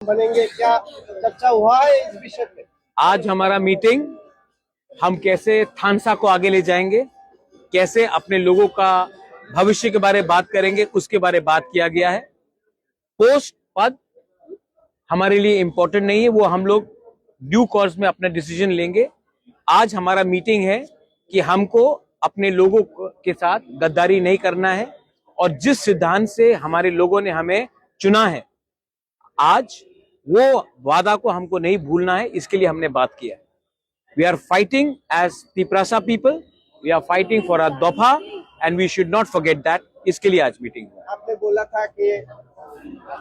बनेंगे, क्या चर्चा हुआ है इस विषय पे? आज हमारा मीटिंग, हम कैसे थानसा को आगे ले जाएंगे, कैसे अपने लोगों का भविष्य के बारे में बात करेंगे, उसके बारे में बात किया गया है। पोस्ट पद हमारे लिए इंपॉर्टेंट नहीं है, वो हम लोग ड्यू कोर्स में अपना डिसीजन लेंगे। आज हमारा मीटिंग है कि हमको अपने लोगों के साथ गद्दारी नहीं करना है और जिस सिद्धांत से हमारे लोगों ने हमें चुना है, आज वो वादा को हमको नहीं भूलना है। इसके लिए हमने बात किया है। We are fighting as Tiprasa people, we are fighting for a दफा and we should not forget that. इसके लिए आज मीटिंग हुआ। आपने बोला था कि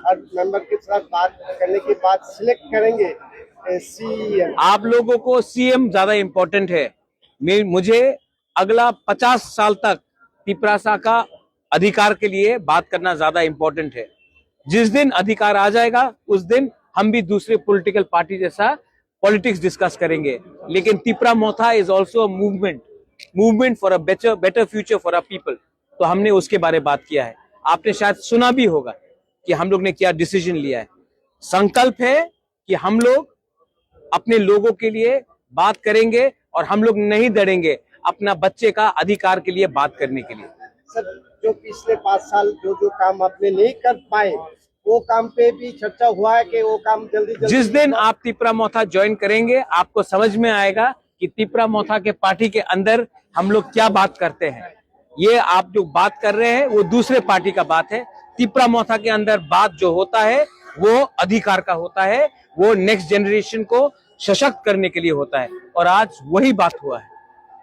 हर मेंबर के साथ बात करने के बाद सिलेक्ट करेंगे सीएम। आप लोगों को सीएम ज्यादा इंपॉर्टेंट है। मुझे अगला 50 साल तक तिपरासा का अधिकार के लिए बात करना ज्यादा इंपॉर्टेंट है। जिस दिन अधिकार आ जाएगा उस दिन हम भी दूसरे पॉलिटिकल पार्टी जैसा पॉलिटिक्स डिस्कस करेंगे, लेकिन Tipra Motha is also a movement for a better future for a people. तो हमने उसके बारे में बात किया है। आपने शायद सुना भी होगा कि हम लोग ने क्या डिसीजन लिया है। संकल्प है कि हम लोग अपने लोगों के लिए बात करेंगे और हम लोग नहीं डरेंगे अपना बच्चे का अधिकार के लिए बात करने के लिए। सर, जो पिछले 5 साल जो काम आपने नहीं कर पाए, वो काम पे भी चर्चा हुआ है कि वो काम जल्दी जिस दिन आप तिपरा मोथा ज्वाइन करेंगे आपको समझ में आएगा कि तिपरा मोथा के पार्टी के अंदर हम लोग क्या बात करते हैं। ये आप जो बात कर रहे हैं वो दूसरे पार्टी का बात है। तिपरा मोथा के अंदर बात जो होता है वो अधिकार का होता है, वो नेक्स्ट जनरेशन को सशक्त करने के लिए होता है और आज वही बात हुआ है।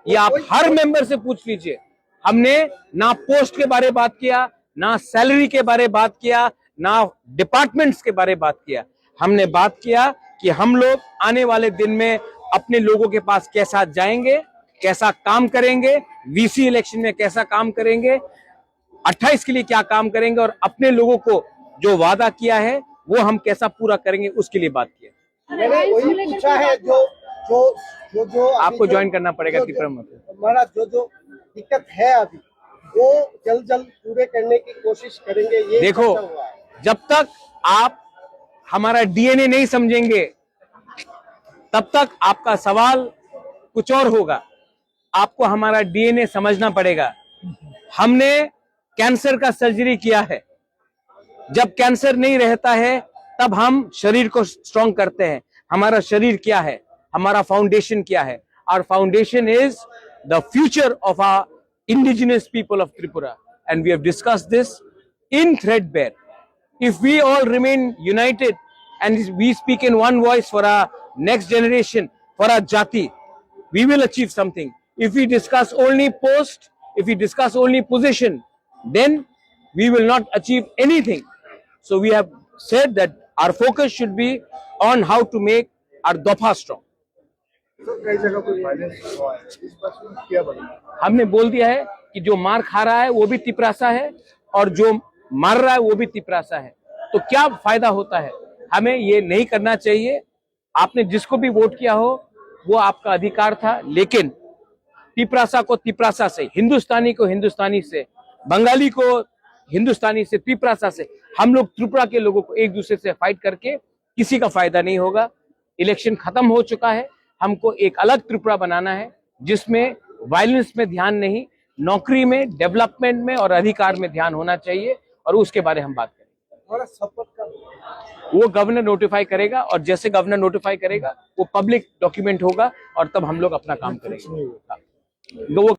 ये आप हर मेंबर से पूछ लीजिए। हमने ना पोस्ट के बारे में बात किया, ना सैलरी के बारे में बात किया, ना डिपार्टमेंट्स के बारे में बात किया। हमने बात किया कि हम लोग आने वाले दिन में अपने लोगों के पास कैसा जाएंगे, कैसा काम करेंगे, वीसी इलेक्शन में कैसा काम करेंगे, 28 के लिए क्या काम करेंगे और अपने लोगों को जो वादा किया है वो हम कैसा पूरा करेंगे, उसके लिए बात किया। मैंने वही पूछा है जो आपको ज्वाइन करना पड़ेगा तिपरा मोथा। हमारा जो दिक्कत है अभी वो जल्द पूरे करने की कोशिश करेंगे। ये देखो, जब तक आप हमारा डीएनए नहीं समझेंगे तब तक आपका सवाल कुछ और होगा। आपको हमारा डीएनए समझना पड़ेगा। हमने कैंसर का सर्जरी किया है। जब कैंसर नहीं रहता है तब हम शरीर को स्ट्रॉन्ग करते हैं। हमारा शरीर क्या है, हमारा फाउंडेशन क्या है? Our foundation is the future of our indigenous people of Tripura and we have discussed this in threadbare. If we all remain united and we speak in one voice for our next generation, for our jati, we will achieve something. If we discuss only post, if we discuss only position, then we will not achieve anything. So we have said that our focus should be on how to make our dofa strong. तो कई जगह पर violence हुआ है, इस बात में क्या बोलेंगे? हमने बोल दिया है कि जो मार खा रहा है वो भी तिपरासा है और जो मार रहा है वो भी तिपरासा है। तो क्या फायदा होता है? हमें ये नहीं करना चाहिए। आपने जिसको भी वोट किया हो वो आपका अधिकार था, लेकिन तिपरासा को तिपरासा से, हिंदुस्तानी को हिंदुस्तानी से, बंगाली को हिंदुस्तानी से, तिपरासा से, हम लोग त्रिपुरा के लोगों को एक दूसरे से फाइट करके किसी का फायदा नहीं होगा। इलेक्शन खत्म हो चुका है। हमको एक अलग त्रिपुरा बनाना है जिसमें वायलेंस में ध्यान नहीं, नौकरी में, डेवलपमेंट में और अधिकार में ध्यान होना चाहिए और उसके बारे में हम बात करेंगे। शपथ का वो गवर्नर नोटिफाई करेगा और जैसे गवर्नर नोटिफाई करेगा वो पब्लिक डॉक्यूमेंट होगा और तब हम लोग अपना काम करेंगे। वो